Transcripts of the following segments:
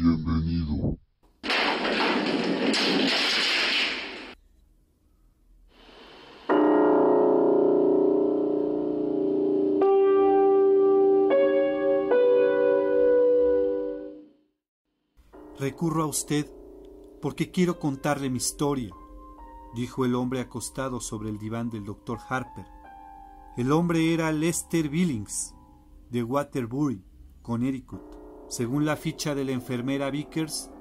Bienvenido. Recurro a usted porque quiero contarle mi historia, dijo el hombre acostado sobre el diván del doctor Harper. El hombre era Lester Billings, de Waterbury, Connecticut. Según la ficha de la enfermera Vickers,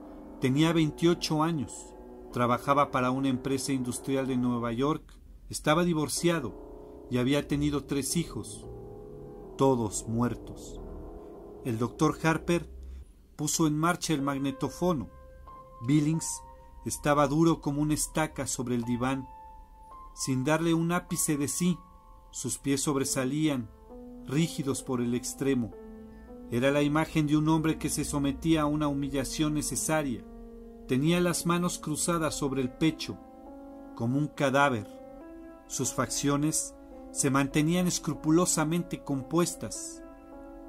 tenía 28 años, trabajaba para una empresa industrial de Nueva York, estaba divorciado y había tenido 3 hijos, todos muertos. El doctor Harper puso en marcha el magnetófono. Billings estaba duro como una estaca sobre el diván, sin darle un ápice de sí. Sus pies sobresalían, rígidos por el extremo. Era la imagen de un hombre que se sometía a una humillación necesaria. Tenía las manos cruzadas sobre el pecho, como un cadáver. Sus facciones se mantenían escrupulosamente compuestas.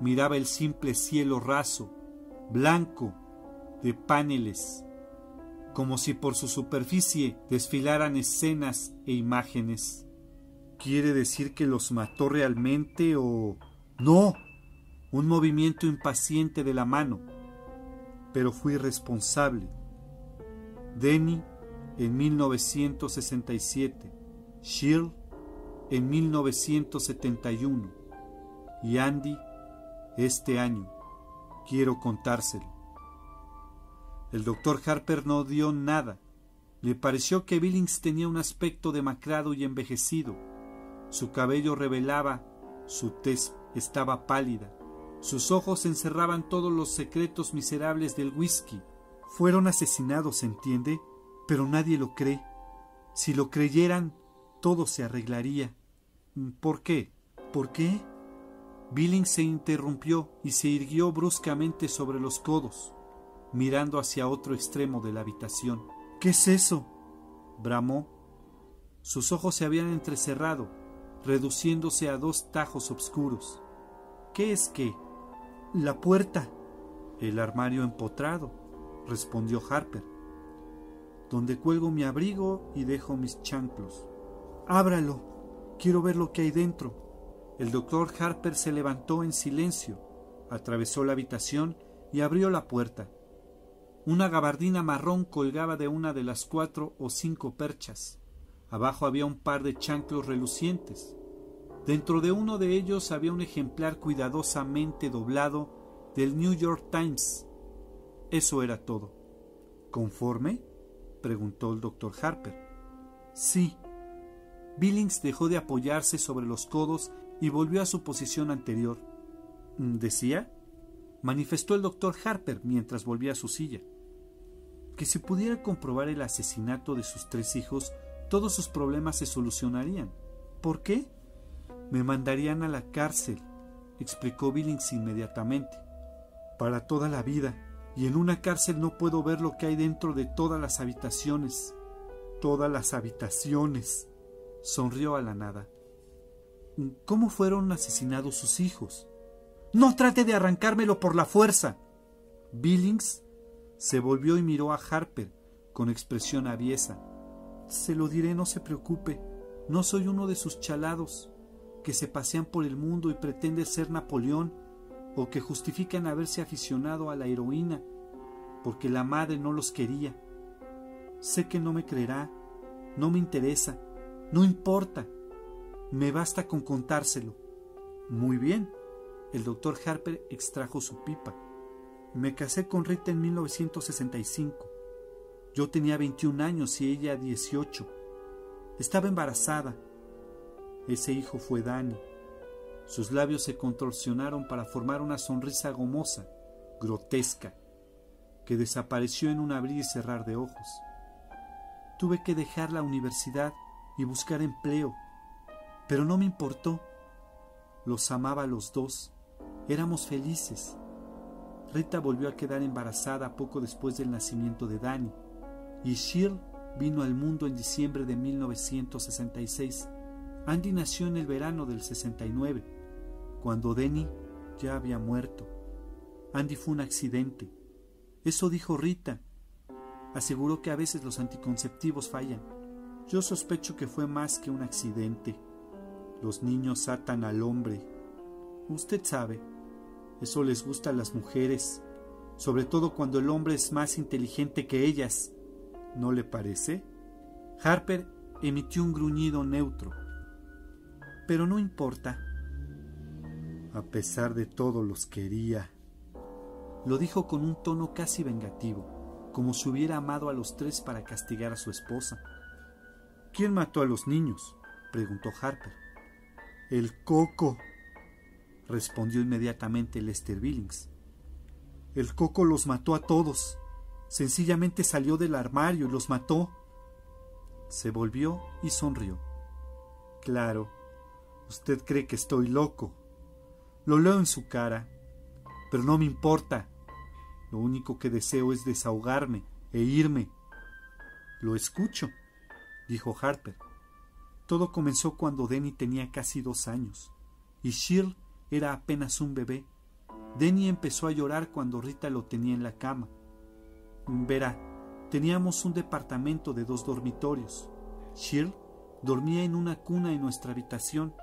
Miraba el simple cielo raso, blanco, de paneles, como si por su superficie desfilaran escenas e imágenes. ¿Quiere decir que los mató realmente o...? ¡No! Un movimiento impaciente de la mano. Pero fui responsable. Denny en 1967, Shirl en 1971 y Andy este año. Quiero contárselo. El doctor Harper no dio nada. Le pareció que Billings tenía un aspecto demacrado y envejecido. Su cabello revelaba, su tez estaba pálida. Sus ojos encerraban todos los secretos miserables del whisky. Fueron asesinados, ¿entiende? Pero nadie lo cree. Si lo creyeran, todo se arreglaría. ¿Por qué? ¿Por qué? Billings se interrumpió y se irguió bruscamente sobre los codos, mirando hacia otro extremo de la habitación. ¿Qué es eso?, bramó. Sus ojos se habían entrecerrado, reduciéndose a 2 tajos oscuros. ¿Qué es qué? La puerta. El armario empotrado, respondió Harper, donde cuelgo mi abrigo y dejo mis chanclos. Ábralo, quiero ver lo que hay dentro. El doctor Harper se levantó en silencio, atravesó la habitación y abrió la puerta. Una gabardina marrón colgaba de una de las 4 o 5 perchas. Abajo había un par de chanclos relucientes. Dentro de uno de ellos había un ejemplar cuidadosamente doblado del New York Times. Eso era todo. ¿Conforme?, preguntó el doctor Harper. Sí. Billings dejó de apoyarse sobre los codos y volvió a su posición anterior. ¿Decía?, manifestó el doctor Harper mientras volvía a su silla. Que si pudiera comprobar el asesinato de sus 3 hijos, todos sus problemas se solucionarían. ¿Por qué? Me mandarían a la cárcel, explicó Billings inmediatamente. Para toda la vida, y en una cárcel no puedo ver lo que hay dentro de todas las habitaciones. Todas las habitaciones. Sonrió a la nada. ¿Cómo fueron asesinados sus hijos? ¡No trate de arrancármelo por la fuerza! Billings se volvió y miró a Harper con expresión aviesa. Se lo diré, no se preocupe. No soy uno de sus chalados que se pasean por el mundo y pretenden ser Napoleón o que justifican haberse aficionado a la heroína porque la madre no los quería. Sé que no me creerá, no me interesa, no importa. Me basta con contárselo. Muy bien. El doctor Harper extrajo su pipa. Me casé con Rita en 1965. Yo tenía 21 años y ella 18. Estaba embarazada. Ese hijo fue Danny. Sus labios se contorsionaron para formar una sonrisa gomosa, grotesca, que desapareció en un abrir y cerrar de ojos. Tuve que dejar la universidad y buscar empleo, pero no me importó. Los amaba a los 2. Éramos felices. Rita volvió a quedar embarazada poco después del nacimiento de Danny, y Shirl vino al mundo en diciembre de 1966. Andy nació en el verano del 69, cuando Danny ya había muerto. Andy fue un accidente. Eso dijo Rita. Aseguró que a veces los anticonceptivos fallan. Yo sospecho que fue más que un accidente. Los niños atan al hombre. Usted sabe, eso les gusta a las mujeres, sobre todo cuando el hombre es más inteligente que ellas. ¿No le parece? Harper emitió un gruñido neutro. Pero no importa. A pesar de todo los quería. Lo dijo con un tono casi vengativo, como si hubiera amado a los tres para castigar a su esposa. ¿Quién mató a los niños?, preguntó Harper. El Coco, respondió inmediatamente Lester Billings. El Coco los mató a todos. Sencillamente salió del armario y los mató. Se volvió y sonrió. Claro, usted cree que estoy loco. Lo leo en su cara, pero no me importa. Lo único que deseo es desahogarme e irme. Lo escucho, dijo Harper. Todo comenzó cuando Denny tenía casi 2 años y Shirl era apenas un bebé. Denny empezó a llorar cuando Rita lo tenía en la cama. Verá, teníamos un departamento de 2 dormitorios. Shirl dormía en una cuna en nuestra habitación.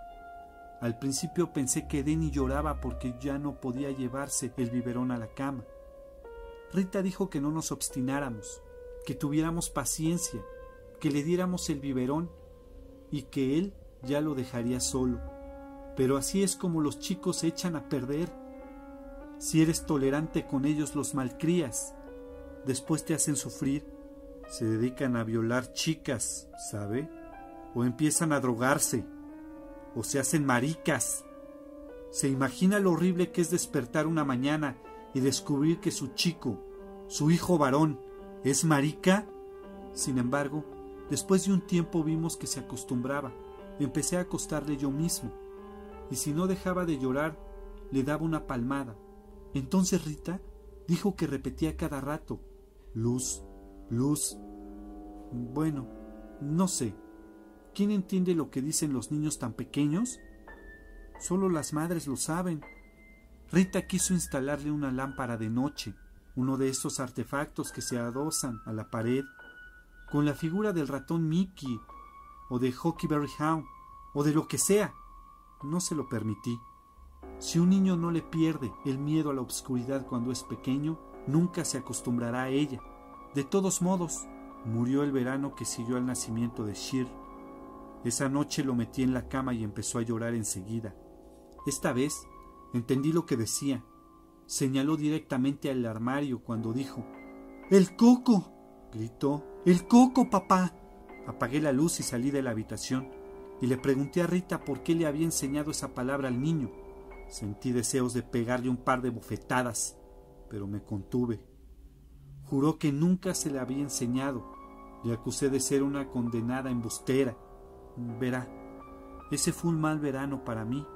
Al principio pensé que Denny lloraba porque ya no podía llevarse el biberón a la cama. Rita dijo que no nos obstináramos, que tuviéramos paciencia, que le diéramos el biberón y que él ya lo dejaría solo. Pero así es como los chicos se echan a perder. Si eres tolerante con ellos, los malcrías. Después te hacen sufrir. Se dedican a violar chicas, ¿sabe? O empiezan a drogarse. O se hacen maricas. ¿Se imagina lo horrible que es despertar una mañana y descubrir que su chico, su hijo varón, es marica? Sin embargo, después de un tiempo vimos que se acostumbraba. Empecé a acostarle yo mismo. Y si no dejaba de llorar, le daba una palmada. Entonces Rita dijo que repetía cada rato: luz, luz. Bueno, no sé. ¿Quién entiende lo que dicen los niños tan pequeños? Solo las madres lo saben. Rita quiso instalarle una lámpara de noche, uno de estos artefactos que se adosan a la pared, con la figura del ratón Mickey, o de Huckleberry Hound, o de lo que sea. No se lo permití. Si un niño no le pierde el miedo a la oscuridad cuando es pequeño, nunca se acostumbrará a ella. De todos modos, murió el verano que siguió al nacimiento de Shirl. Esa noche lo metí en la cama y empezó a llorar enseguida. Esta vez entendí lo que decía. Señaló directamente al armario cuando dijo: ¡El Coco!, gritó. ¡El Coco, papá! Apagué la luz y salí de la habitación, y le pregunté a Rita por qué le había enseñado esa palabra al niño. Sentí deseos de pegarle un par de bofetadas, pero me contuve. Juró que nunca se le había enseñado. Le acusé de ser una condenada embustera. Verá, ese fue un mal verano para mí.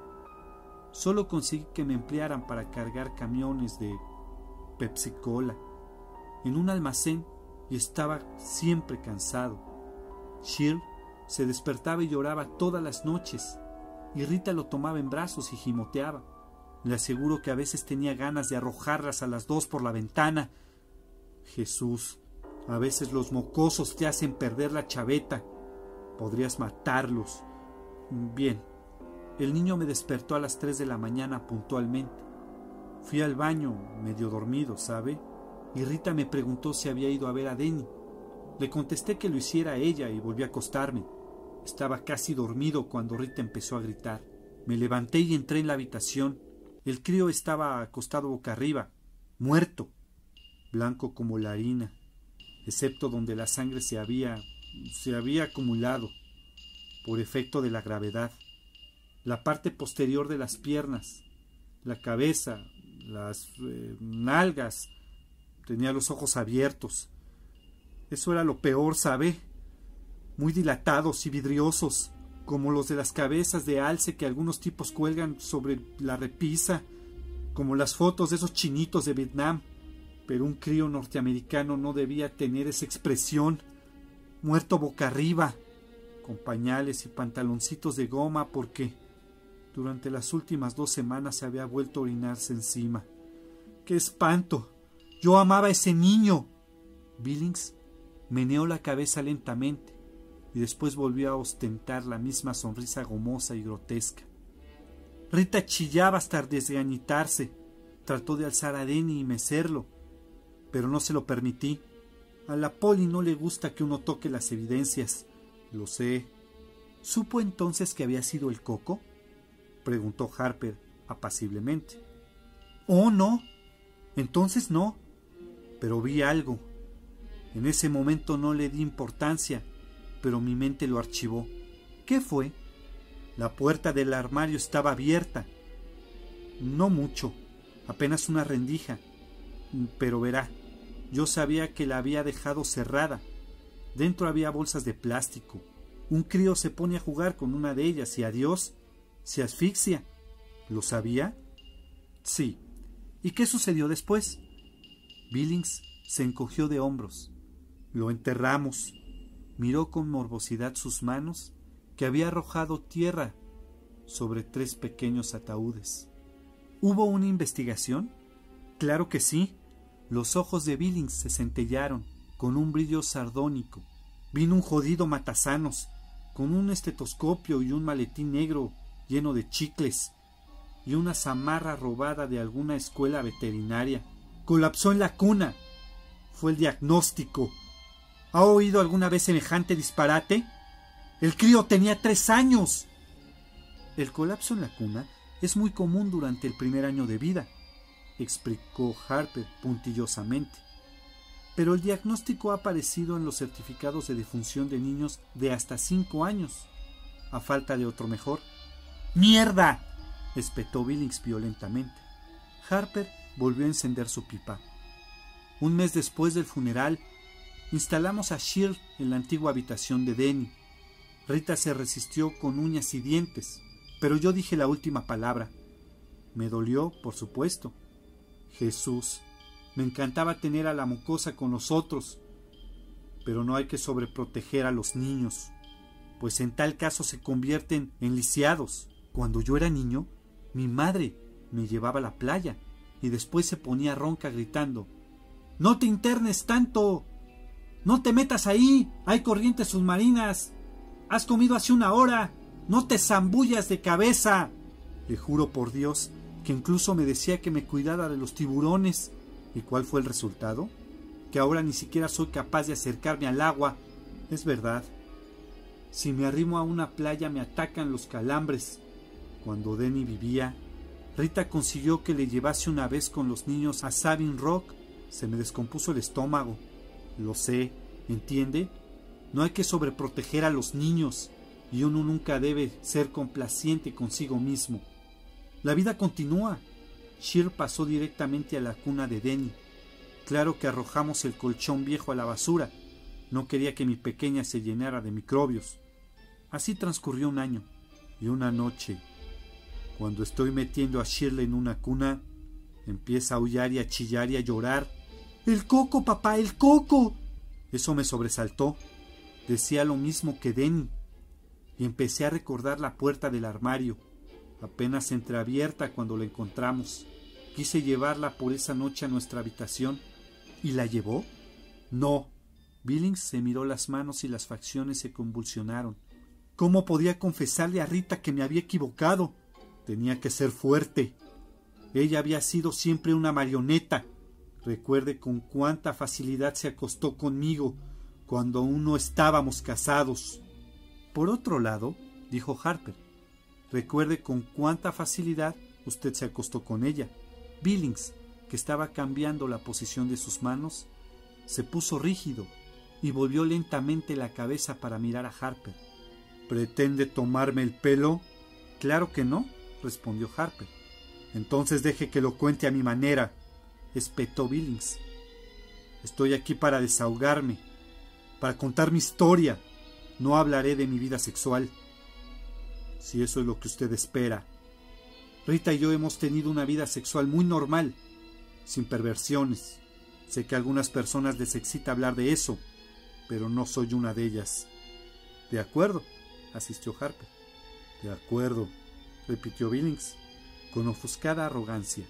Solo conseguí que me emplearan para cargar camiones de Pepsi Cola en un almacén y estaba siempre cansado. Shirl se despertaba y lloraba todas las noches, y Rita lo tomaba en brazos y gimoteaba. Le aseguro que a veces tenía ganas de arrojarlas a las 2 por la ventana. Jesús, a veces los mocosos te hacen perder la chaveta. Podrías matarlos. Bien, el niño me despertó a las 3 de la mañana puntualmente. Fui al baño, medio dormido, ¿sabe? Y Rita me preguntó si había ido a ver a Denny. Le contesté que lo hiciera ella y volví a acostarme. Estaba casi dormido cuando Rita empezó a gritar. Me levanté y entré en la habitación. El crío estaba acostado boca arriba, muerto, blanco como la harina, excepto donde la sangre se había acumulado por efecto de la gravedad. La parte posterior de las piernas, la cabeza, las nalgas, tenía los ojos abiertos. Eso era lo peor, ¿sabe? Muy dilatados y vidriosos, como los de las cabezas de alce que algunos tipos cuelgan sobre la repisa, como las fotos de esos chinitos de Vietnam. Pero un crío norteamericano no debía tener esa expresión. Muerto boca arriba, con pañales y pantaloncitos de goma, porque durante las últimas 2 semanas se había vuelto a orinarse encima. ¡Qué espanto! Yo amaba a ese niño. Billings meneó la cabeza lentamente y después volvió a ostentar la misma sonrisa gomosa y grotesca. Rita chillaba hasta desgañitarse. Trató de alzar a Denny y mecerlo, pero no se lo permití. A la Polly no le gusta que uno toque las evidencias. Lo sé. ¿Supo entonces que había sido el Coco?, preguntó Harper apaciblemente. Oh, no. Entonces no. Pero vi algo. En ese momento no le di importancia, pero mi mente lo archivó. ¿Qué fue? La puerta del armario estaba abierta. No mucho, apenas una rendija. Pero verá, yo sabía que la había dejado cerrada. Dentro había bolsas de plástico. Un crío se pone a jugar con una de ellas y adiós, se asfixia. ¿Lo sabía? Sí. ¿Y qué sucedió después? Billings se encogió de hombros. Lo enterramos. Miró con morbosidad sus manos, que había arrojado tierra sobre 3 pequeños ataúdes. ¿Hubo una investigación? Claro que sí. Los ojos de Billings se centellaron con un brillo sardónico. Vino un jodido matasanos, con un estetoscopio y un maletín negro lleno de chicles, y una zamarra robada de alguna escuela veterinaria. Colapsó en la cuna. Fue el diagnóstico. ¿Ha oído alguna vez semejante disparate? El crío tenía 3 años. El colapso en la cuna es muy común durante el primer año de vida, explicó Harper puntillosamente. Pero el diagnóstico ha aparecido en los certificados de defunción de niños de hasta 5 años, a falta de otro mejor. ¡Mierda!, espetó Billings violentamente. Harper volvió a encender su pipa. Un mes después del funeral, instalamos a Shirl en la antigua habitación de Denny. Rita se resistió con uñas y dientes, pero yo dije la última palabra. Me dolió, por supuesto. Jesús, me encantaba tener a la mocosa con nosotros, pero no hay que sobreproteger a los niños, pues en tal caso se convierten en lisiados. Cuando yo era niño, mi madre me llevaba a la playa y después se ponía ronca gritando: «¡No te internes tanto! ¡No te metas ahí! ¡Hay corrientes submarinas! ¡Has comido hace 1 hora! ¡No te zambullas de cabeza!». Le juro por Dios que incluso me decía que me cuidara de los tiburones. ¿Y cuál fue el resultado? Que ahora ni siquiera soy capaz de acercarme al agua. Es verdad. Si me arrimo a una playa me atacan los calambres. Cuando Denny vivía, Rita consiguió que le llevase una vez con los niños a Sabine Rock. Se me descompuso el estómago. Lo sé, ¿entiende? No hay que sobreproteger a los niños, y uno nunca debe ser complaciente consigo mismo. La vida continúa. Shirl pasó directamente a la cuna de Denny. Claro que arrojamos el colchón viejo a la basura. No quería que mi pequeña se llenara de microbios. Así transcurrió 1 año. Y una noche, cuando estoy metiendo a Shirl en una cuna, empieza a aullar y a chillar y a llorar. «¡El Coco, papá, el Coco!». Eso me sobresaltó. Decía lo mismo que Denny. Y empecé a recordar la puerta del armario, apenas entreabierta cuando la encontramos. Quise llevarla por esa noche a nuestra habitación. ¿Y la llevó? No. Billings se miró las manos y las facciones se convulsionaron. ¿Cómo podía confesarle a Rita que me había equivocado? Tenía que ser fuerte. Ella había sido siempre una marioneta. Recuerde con cuánta facilidad se acostó conmigo cuando aún no estábamos casados. Por otro lado, dijo Harper, recuerde con cuánta facilidad usted se acostó con ella. Billings, que estaba cambiando la posición de sus manos, se puso rígido y volvió lentamente la cabeza para mirar a Harper. ¿Pretende tomarme el pelo? Claro que no, respondió Harper. Entonces deje que lo cuente a mi manera, espetó Billings. Estoy aquí para desahogarme, para contar mi historia. No hablaré de mi vida sexual, si eso es lo que usted espera. Rita y yo hemos tenido una vida sexual muy normal, sin perversiones. Sé que a algunas personas les excita hablar de eso, pero no soy una de ellas. De acuerdo, asistió Harper. De acuerdo, repitió Billings, con ofuscada arrogancia.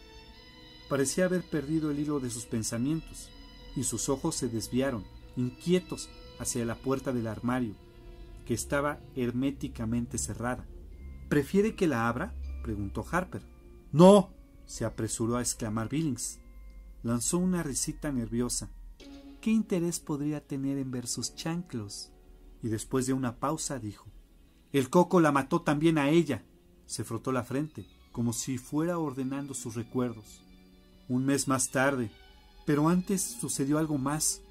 Parecía haber perdido el hilo de sus pensamientos, y sus ojos se desviaron, inquietos, hacia la puerta del armario, que estaba herméticamente cerrada. —¿Prefiere que la abra? —preguntó Harper. —¡No! —se apresuró a exclamar Billings. Lanzó una risita nerviosa. —¿Qué interés podría tener en ver sus chanclos? Y después de una pausa dijo: —El coco la mató también a ella. Se frotó la frente, como si fuera ordenando sus recuerdos. Un mes más tarde, pero antes sucedió algo más.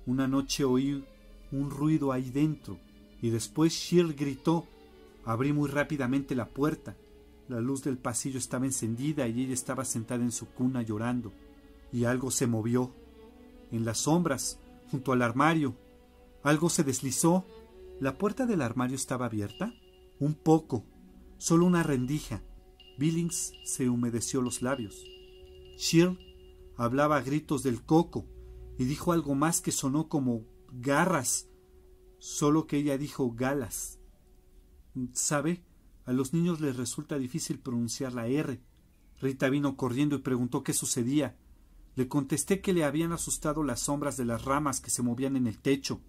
Una noche oí un ruido ahí dentro, y después Shirl gritó. Abrí muy rápidamente la puerta. La luz del pasillo estaba encendida y ella estaba sentada en su cuna llorando. Y algo se movió. En las sombras, junto al armario. Algo se deslizó. ¿La puerta del armario estaba abierta? Un poco. Solo una rendija. Billings se humedeció los labios. Shirl hablaba a gritos del coco y dijo algo más que sonó como garras, solo que ella dijo galas. ¿Sabe? A los niños les resulta difícil pronunciar la R. Rita vino corriendo y preguntó qué sucedía. Le contesté que le habían asustado las sombras de las ramas que se movían en el techo.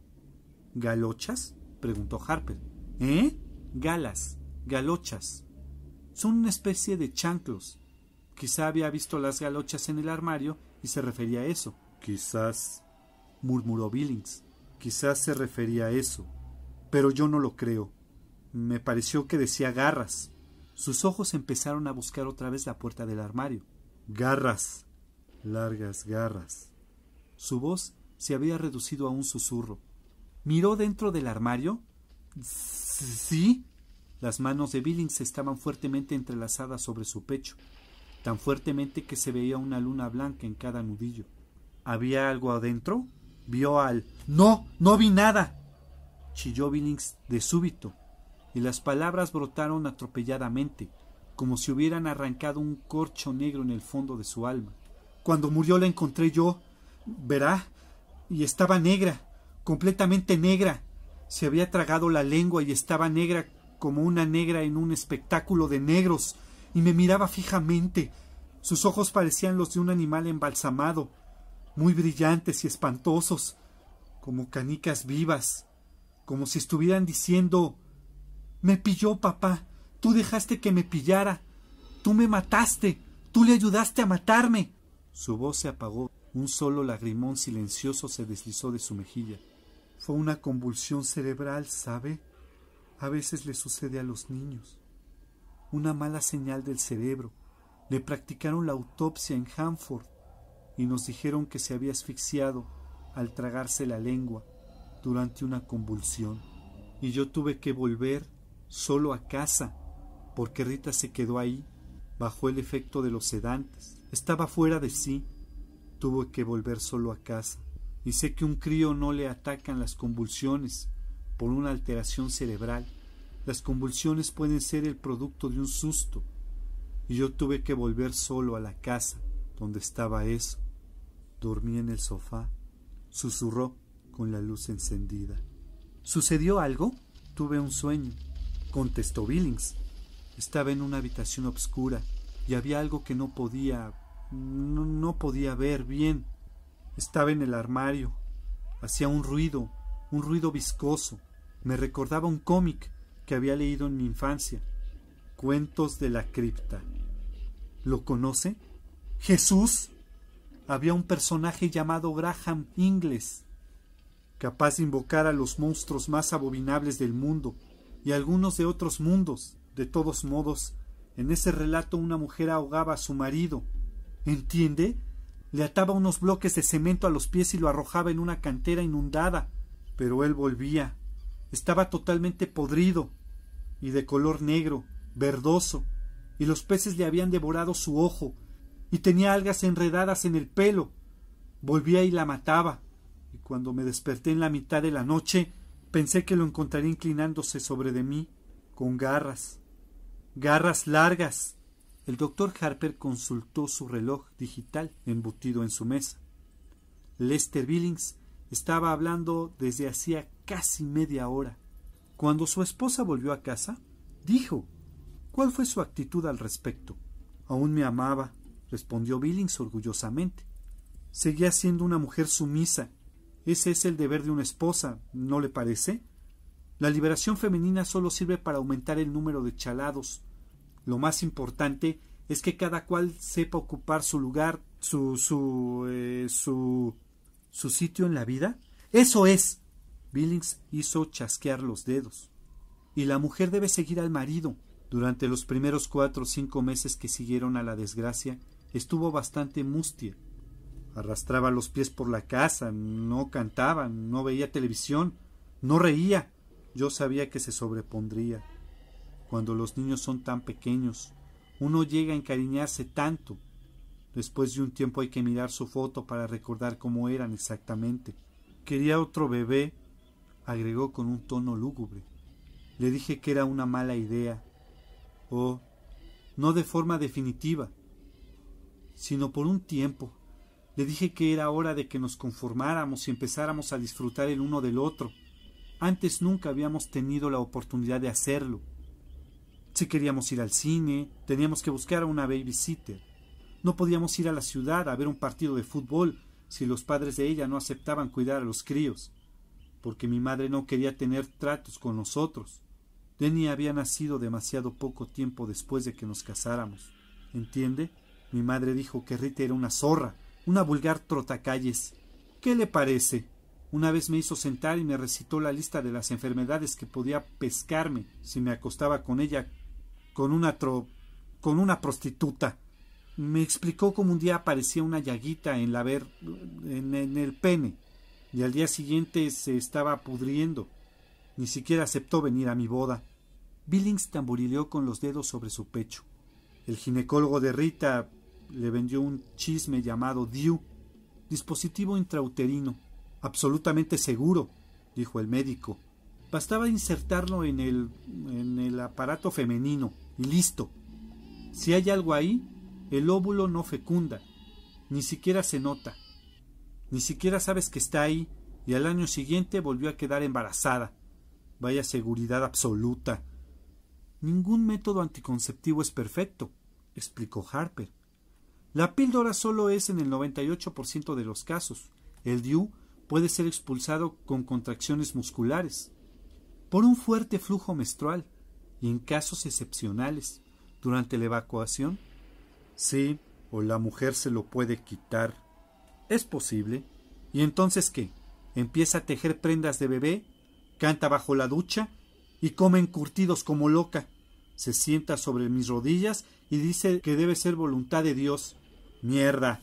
¿Galochas? Preguntó Harper. ¿Eh? Galas, galochas. Son una especie de chanclos. Quizá había visto las galochas en el armario y se refería a eso. Quizás, murmuró Billings. Quizás se refería a eso. Pero yo no lo creo. Me pareció que decía garras. Sus ojos empezaron a buscar otra vez la puerta del armario. Garras. Largas garras. Su voz se había reducido a un susurro. ¿Miró dentro del armario? ¿Sí? Las manos de Billings estaban fuertemente entrelazadas sobre su pecho, tan fuertemente que se veía una luna blanca en cada nudillo. ¿Había algo adentro? Vio al... ¡No! ¡No vi nada! Chilló Billings de súbito, y las palabras brotaron atropelladamente, como si hubieran arrancado un corcho negro en el fondo de su alma. Cuando murió la encontré yo, verá, y estaba negra, completamente negra. Se había tragado la lengua y estaba negra como una negra en un espectáculo de negros, y me miraba fijamente. Sus ojos parecían los de un animal embalsamado, muy brillantes y espantosos, como canicas vivas, como si estuvieran diciendo: «Me pilló, papá, tú dejaste que me pillara, tú me mataste, tú le ayudaste a matarme». Su voz se apagó, un solo lagrimón silencioso se deslizó de su mejilla. Fue una convulsión cerebral, ¿sabe? A veces le sucede a los niños. Una mala señal del cerebro. Le practicaron la autopsia en Hanford y nos dijeron que se había asfixiado al tragarse la lengua durante una convulsión. Y yo tuve que volver solo a casa porque Rita se quedó ahí bajo el efecto de los sedantes. Estaba fuera de sí. Tuve que volver solo a casa. Y sé que un crío no le atacan las convulsiones por una alteración cerebral. Las convulsiones pueden ser el producto de un susto. Y yo tuve que volver solo a la casa donde estaba eso. Dormí en el sofá. Susurró con la luz encendida. ¿Sucedió algo? Tuve un sueño, contestó Billings. Estaba en una habitación oscura y había algo que no podía ver bien. Estaba en el armario. Hacía un ruido viscoso. Me recordaba un cómic que había leído en mi infancia. Cuentos de la cripta. ¿Lo conoce? ¡Jesús! Había un personaje llamado Graham Ingles, capaz de invocar a los monstruos más abominables del mundo y algunos de otros mundos. De todos modos, en ese relato una mujer ahogaba a su marido. ¿Entiende? Le ataba unos bloques de cemento a los pies y lo arrojaba en una cantera inundada. Pero él volvía. Estaba totalmente podrido y de color negro, verdoso, y los peces le habían devorado su ojo, y tenía algas enredadas en el pelo. Volvía y la mataba, y cuando me desperté en la mitad de la noche, pensé que lo encontraría inclinándose sobre de mí, con garras largas. El doctor Harper consultó su reloj digital embutido en su mesa. Lester Billings estaba hablando desde hacía casi media hora. Cuando su esposa volvió a casa, dijo: ¿Cuál fue su actitud al respecto? Aún me amaba, respondió Billings orgullosamente. Seguía siendo una mujer sumisa. Ese es el deber de una esposa, ¿no le parece? La liberación femenina solo sirve para aumentar el número de chalados. Lo más importante es que cada cual sepa ocupar su lugar, su sitio en la vida. ¡Eso es! Billings hizo chasquear los dedos. Y la mujer debe seguir al marido. Durante los primeros 4 o 5 meses que siguieron a la desgracia, estuvo bastante mustia. Arrastraba los pies por la casa, no cantaba, no veía televisión, no reía. Yo sabía que se sobrepondría. Cuando los niños son tan pequeños, uno llega a encariñarse tanto. Después de un tiempo hay que mirar su foto para recordar cómo eran exactamente. Quería otro bebé, agregó con un tono lúgubre. Le dije que era una mala idea. Oh, no de forma definitiva, sino por un tiempo. Le dije que era hora de que nos conformáramos y empezáramos a disfrutar el uno del otro. Antes nunca habíamos tenido la oportunidad de hacerlo. Si queríamos ir al cine, teníamos que buscar a una babysitter. No podíamos ir a la ciudad a ver un partido de fútbol si los padres de ella no aceptaban cuidar a los críos, porque mi madre no quería tener tratos con nosotros. Denny había nacido demasiado poco tiempo después de que nos casáramos. ¿Entiende? Mi madre dijo que Rita era una zorra, una vulgar trotacalles. ¿Qué le parece? Una vez me hizo sentar y me recitó la lista de las enfermedades que podía pescarme si me acostaba con ella, con una prostituta. Me explicó cómo un día aparecía una llaguita en el pene, y al día siguiente se estaba pudriendo. Ni siquiera aceptó venir a mi boda. Billings tamborileó con los dedos sobre su pecho. El ginecólogo de Rita le vendió un chisme llamado DIU, dispositivo intrauterino. Absolutamente seguro, dijo el médico. Bastaba insertarlo en el aparato femenino y listo. Si hay algo ahí, el óvulo no fecunda, ni siquiera se nota. Ni siquiera sabes que está ahí, y al año siguiente volvió a quedar embarazada. Vaya seguridad absoluta. Ningún método anticonceptivo es perfecto, explicó Harper. La píldora solo es en el 98% de los casos. El DIU puede ser expulsado con contracciones musculares, por un fuerte flujo menstrual, y en casos excepcionales, durante la evacuación. Sí, o la mujer se lo puede quitar. Es posible. ¿Y entonces qué? ¿Empieza a tejer prendas de bebé? ¿Canta bajo la ducha? Y come encurtidos como loca. Se sienta sobre mis rodillas y dice que debe ser voluntad de Dios. ¡Mierda!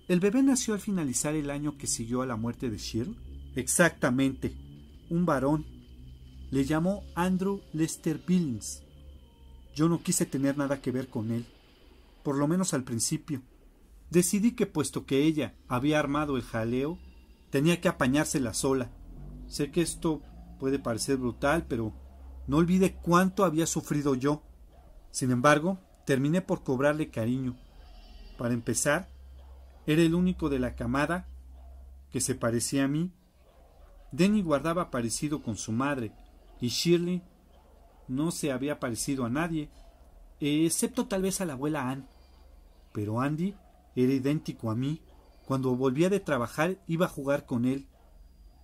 ¿El bebé nació al finalizar el año que siguió a la muerte de Shirl? Exactamente. Un varón. Le llamó Andrew Lester Billings. Yo no quise tener nada que ver con él, por lo menos al principio. Decidí que, puesto que ella había armado el jaleo, tenía que apañársela sola. Sé que esto puede parecer brutal, pero no olvide cuánto había sufrido yo. Sin embargo, terminé por cobrarle cariño. Para empezar, era el único de la camada que se parecía a mí. Denny guardaba parecido con su madre, y Shirley no se había parecido a nadie, excepto tal vez a la abuela Ann. Pero Andy era idéntico a mí. Cuando volvía de trabajar iba a jugar con él.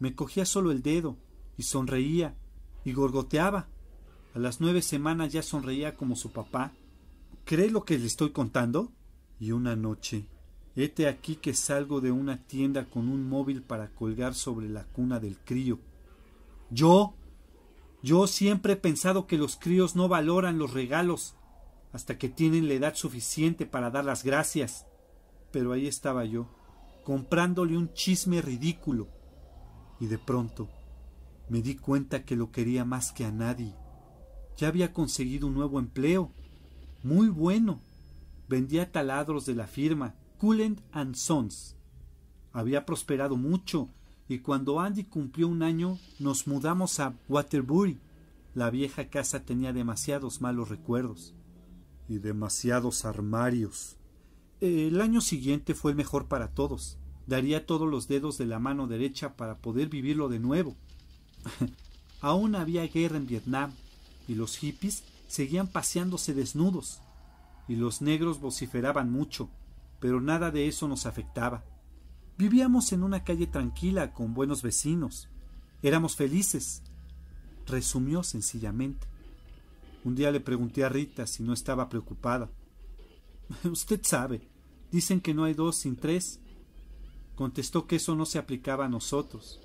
Me cogía solo el dedo, y sonreía, y gorgoteaba. A las 9 semanas ya sonreía como su papá. ¿Cree lo que le estoy contando? Y una noche, hete aquí que salgo de una tienda con un móvil para colgar sobre la cuna del crío. Yo siempre he pensado que los críos no valoran los regalos hasta que tienen la edad suficiente para dar las gracias. Pero ahí estaba yo, comprándole un chisme ridículo. Y de pronto me di cuenta que lo quería más que a nadie. Ya había conseguido un nuevo empleo, muy bueno. Vendía taladros de la firma Cullen & Sons. Había prosperado mucho, y cuando Andy cumplió 1 año nos mudamos a Waterbury. La vieja casa tenía demasiados malos recuerdos. Y demasiados armarios. El año siguiente fue el mejor para todos. Daría todos los dedos de la mano derecha para poder vivirlo de nuevo. Aún había guerra en Vietnam, y los hippies seguían paseándose desnudos. y los negros vociferaban mucho, pero nada de eso nos afectaba. Vivíamos en una calle tranquila, con buenos vecinos. Éramos felices, resumió sencillamente. Un día le pregunté a Rita si no estaba preocupada. Usted sabe, dicen que no hay dos sin tres. Contestó que eso no se aplicaba a nosotros,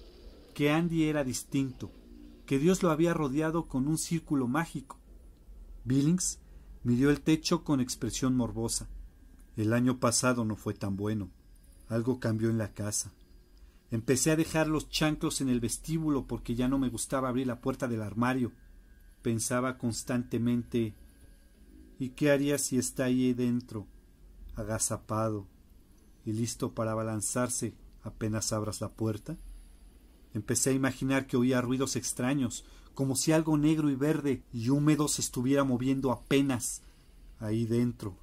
que Andy era distinto, que Dios lo había rodeado con un círculo mágico. Billings midió el techo con expresión morbosa. El año pasado no fue tan bueno. Algo cambió en la casa. Empecé a dejar los chanclos en el vestíbulo porque ya no me gustaba abrir la puerta del armario. Pensaba constantemente, ¿y qué haría si está ahí dentro, agazapado y listo para abalanzarse apenas abras la puerta? Empecé a imaginar que oía ruidos extraños, como si algo negro y verde y húmedo se estuviera moviendo apenas ahí dentro.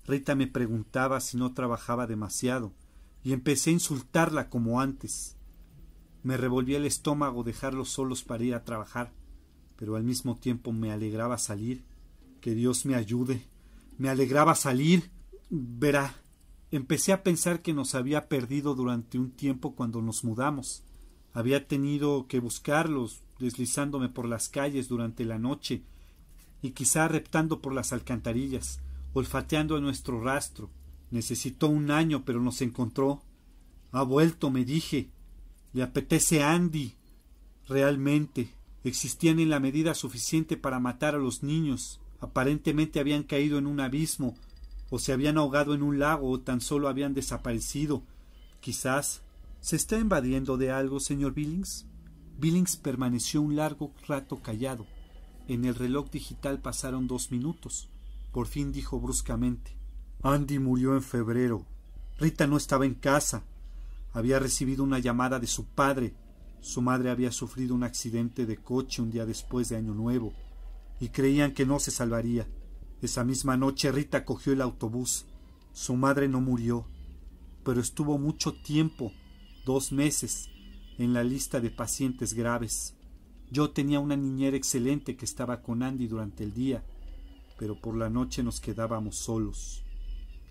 Rita me preguntaba si no trabajaba demasiado, y empecé a insultarla como antes. Me revolvía el estómago dejarlos solos para ir a trabajar, pero al mismo tiempo me alegraba salir. Que Dios me ayude. Me alegraba salir. Verá, empecé a pensar que nos había perdido durante un tiempo cuando nos mudamos. Había tenido que buscarlos, deslizándome por las calles durante la noche y quizá reptando por las alcantarillas, olfateando nuestro rastro. Necesitó un año, pero nos encontró. Ha vuelto, me dije. Le apetece a Andy. Realmente, existían en la medida suficiente para matar a los niños. Aparentemente habían caído en un abismo, o se habían ahogado en un lago, o tan solo habían desaparecido. Quizás. ¿Se está invadiendo de algo, señor Billings? Billings permaneció un largo rato callado. En el reloj digital pasaron 2 minutos. Por fin dijo bruscamente: Andy murió en febrero. Rita no estaba en casa. Había recibido una llamada de su padre. Su madre había sufrido un accidente de coche un día después de Año Nuevo, y creían que no se salvaría. Esa misma noche Rita cogió el autobús. Su madre no murió, pero estuvo mucho tiempo, 2 meses, en la lista de pacientes graves. Yo tenía una niñera excelente que estaba con Andy durante el día, pero por la noche nos quedábamos solos,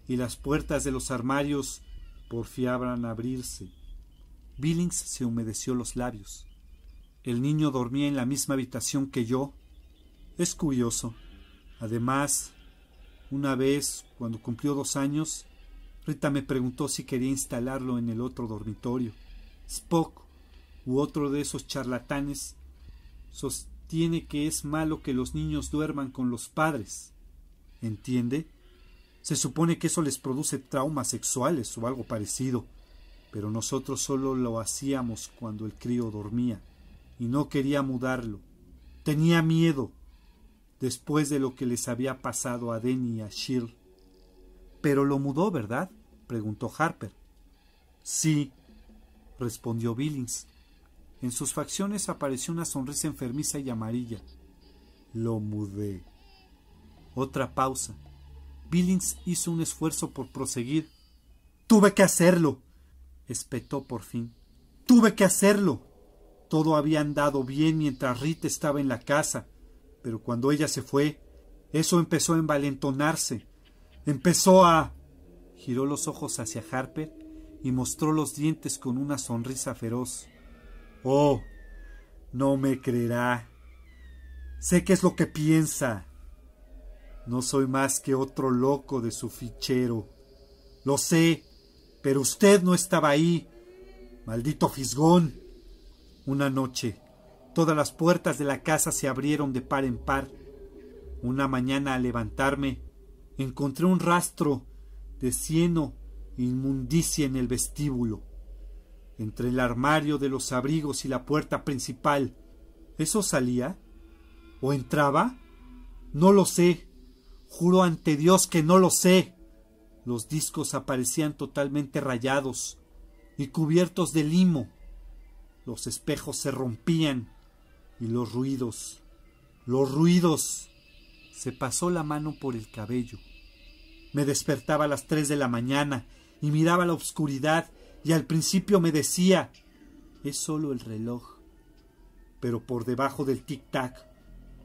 y las puertas de los armarios porfiaban abrirse. Billings se humedeció los labios. El niño dormía en la misma habitación que yo. Es curioso. Además, una vez, cuando cumplió 2 años, Rita me preguntó si quería instalarlo en el otro dormitorio. Spock, u otro de esos charlatanes, sostiene que es malo que los niños duerman con los padres. ¿Entiende? Se supone que eso les produce traumas sexuales o algo parecido, pero nosotros solo lo hacíamos cuando el crío dormía, y no quería mudarlo. Tenía miedo, después de lo que les había pasado a Denny y a Shirl. —Pero lo mudó, ¿verdad? —preguntó Harper. —Sí —respondió Billings. En sus facciones apareció una sonrisa enfermiza y amarilla. —Lo mudé. Otra pausa. Billings hizo un esfuerzo por proseguir. —Tuve que hacerlo —espetó por fin—. Tuve que hacerlo. Todo había andado bien mientras Rita estaba en la casa, pero cuando ella se fue, eso empezó a envalentonarse. Empezó a... Giró los ojos hacia Harper y mostró los dientes con una sonrisa feroz. Oh, no me creerá. Sé qué es lo que piensa. No soy más que otro loco de su fichero. Lo sé, pero usted no estaba ahí. Maldito fisgón. Una noche, todas las puertas de la casa se abrieron de par en par. Una mañana, al levantarme, encontré un rastro de cieno e inmundicia en el vestíbulo, entre el armario de los abrigos y la puerta principal. ¿Eso salía? ¿O entraba? No lo sé. Juro ante Dios que no lo sé. Los discos aparecían totalmente rayados y cubiertos de limo. Los espejos se rompían y los ruidos. Se pasó la mano por el cabello. Me despertaba a las 3 de la mañana y miraba la oscuridad, y al principio me decía: es solo el reloj. Pero por debajo del tic-tac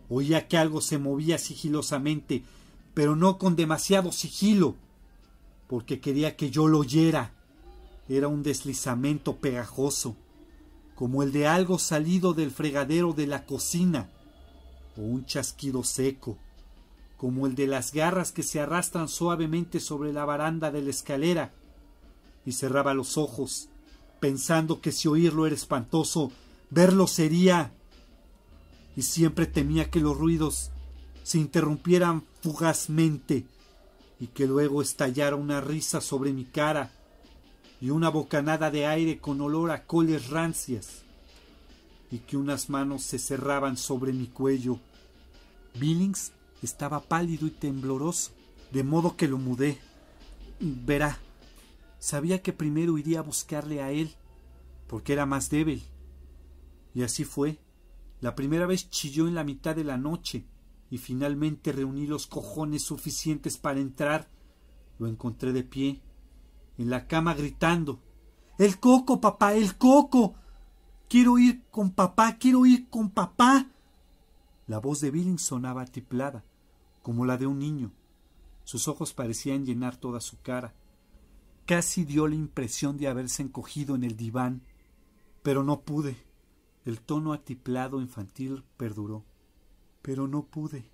oía que algo se movía sigilosamente, pero no con demasiado sigilo, porque quería que yo lo oyera. Era un deslizamiento pegajoso, como el de algo salido del fregadero de la cocina, o un chasquido seco, como el de las garras que se arrastran suavemente sobre la baranda de la escalera. Y cerraba los ojos, pensando que si oírlo era espantoso, verlo sería. Y siempre temía que los ruidos se interrumpieran fugazmente y que luego estallara una risa sobre mi cara y una bocanada de aire con olor a coles rancias, y que unas manos se cerraban sobre mi cuello. Billings estaba pálido y tembloroso, de modo que lo mudé. Verá, sabía que primero iría a buscarle a él, porque era más débil. Y así fue. La primera vez chilló en la mitad de la noche, y finalmente reuní los cojones suficientes para entrar. Lo encontré de pie, en la cama, gritando: ¡El coco, papá! ¡El coco! ¡Quiero ir con papá! ¡Quiero ir con papá! La voz de Billings sonaba atiplada, como la de un niño. Sus ojos parecían llenar toda su cara. Casi dio la impresión de haberse encogido en el diván, pero no pude. El tono atiplado infantil perduró. Pero no pude,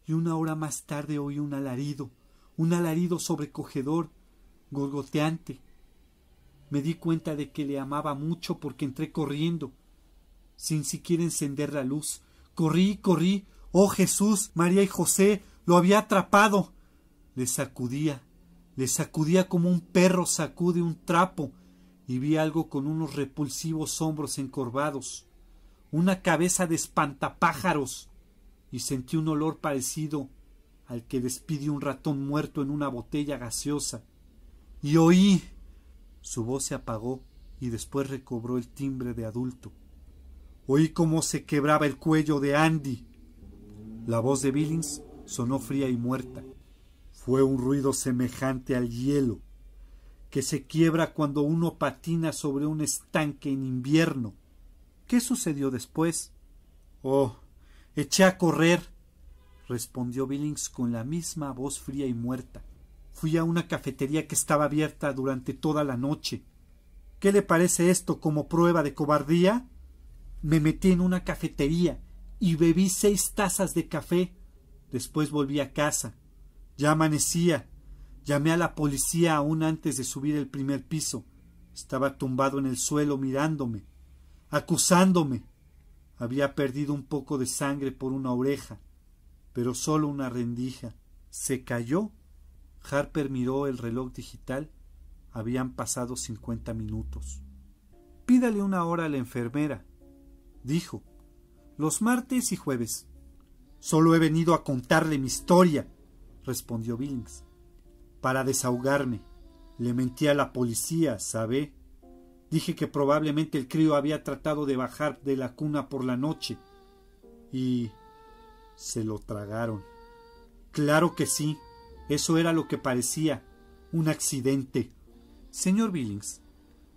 y una hora más tarde oí un alarido sobrecogedor, gorgoteante. Me di cuenta de que le amaba mucho porque entré corriendo, sin siquiera encender la luz. Corrí. ¡Oh, Jesús! María y José, lo había atrapado. Le sacudía como un perro sacude un trapo, y vi algo con unos repulsivos hombros encorvados, una cabeza de espantapájaros, y sentí un olor parecido al que despide un ratón muerto en una botella gaseosa. Y oí. Su voz se apagó y después recobró el timbre de adulto. Oí cómo se quebraba el cuello de Andy. La voz de Billings sonó fría y muerta. Fue un ruido semejante al hielo, que se quiebra cuando uno patina sobre un estanque en invierno. ¿Qué sucedió después? Oh, eché a correr, respondió Billings con la misma voz fría y muerta. Fui a una cafetería que estaba abierta durante toda la noche. ¿Qué le parece esto como prueba de cobardía? Me metí en una cafetería y bebí 6 tazas de café. Después volví a casa. Ya amanecía. Llamé a la policía aún antes de subir el primer piso. Estaba tumbado en el suelo mirándome, acusándome. Había perdido un poco de sangre por una oreja, pero solo una rendija. ¿Se cayó? Harper miró el reloj digital. Habían pasado 50 minutos. Pídale una hora a la enfermera, dijo. Los martes y jueves. Solo he venido a contarle mi historia, respondió Billings. Para desahogarme. Le mentí a la policía, ¿sabe? Dije que probablemente el crío había tratado de bajar de la cuna por la noche. Y se lo tragaron. Claro que sí. Eso era lo que parecía. Un accidente. Señor Billings,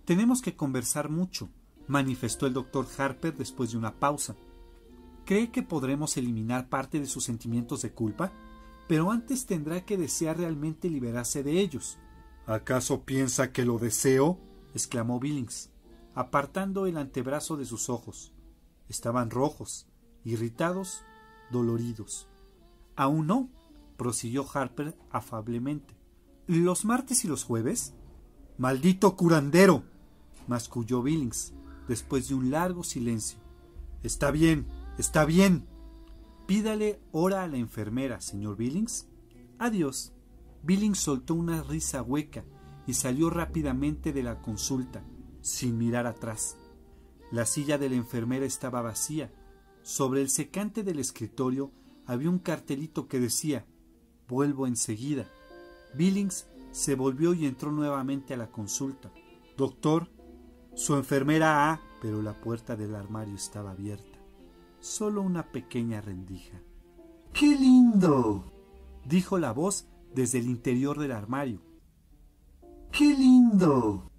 tenemos que conversar mucho, manifestó el doctor Harper después de una pausa. ¿Cree que podremos eliminar parte de sus sentimientos de culpa? Pero antes tendrá que desear realmente liberarse de ellos. ¿Acaso piensa que lo deseo? Exclamó Billings, apartando el antebrazo de sus ojos. Estaban rojos, irritados, doloridos. Aún no, prosiguió Harper afablemente. ¿Los martes y los jueves? ¡Maldito curandero!, masculló Billings, después de un largo silencio. Está bien. Pídale hora a la enfermera, señor Billings. Adiós. Billings soltó una risa hueca y salió rápidamente de la consulta, sin mirar atrás. La silla de la enfermera estaba vacía. Sobre el secante del escritorio había un cartelito que decía: «Vuelvo enseguida». Billings se volvió y entró nuevamente a la consulta. «Doctor, su enfermera ha...» Pero la puerta del armario estaba abierta. Solo una pequeña rendija. «¡Qué lindo!», dijo la voz desde el interior del armario. «¡Qué lindo!».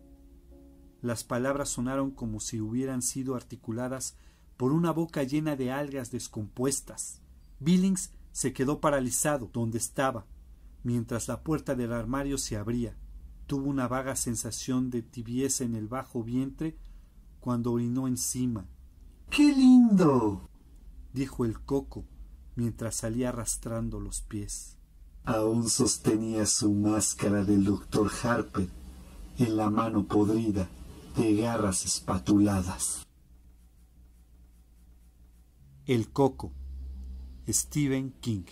Las palabras sonaron como si hubieran sido articuladas por una boca llena de algas descompuestas. Billings se quedó paralizado donde estaba, mientras la puerta del armario se abría. Tuvo una vaga sensación de tibieza en el bajo vientre cuando orinó encima. ¡Qué lindo!, dijo el Coco, mientras salía arrastrando los pies. Aún sostenía su máscara del doctor Harper en la mano podrida de garras espatuladas. El Coco, Stephen King.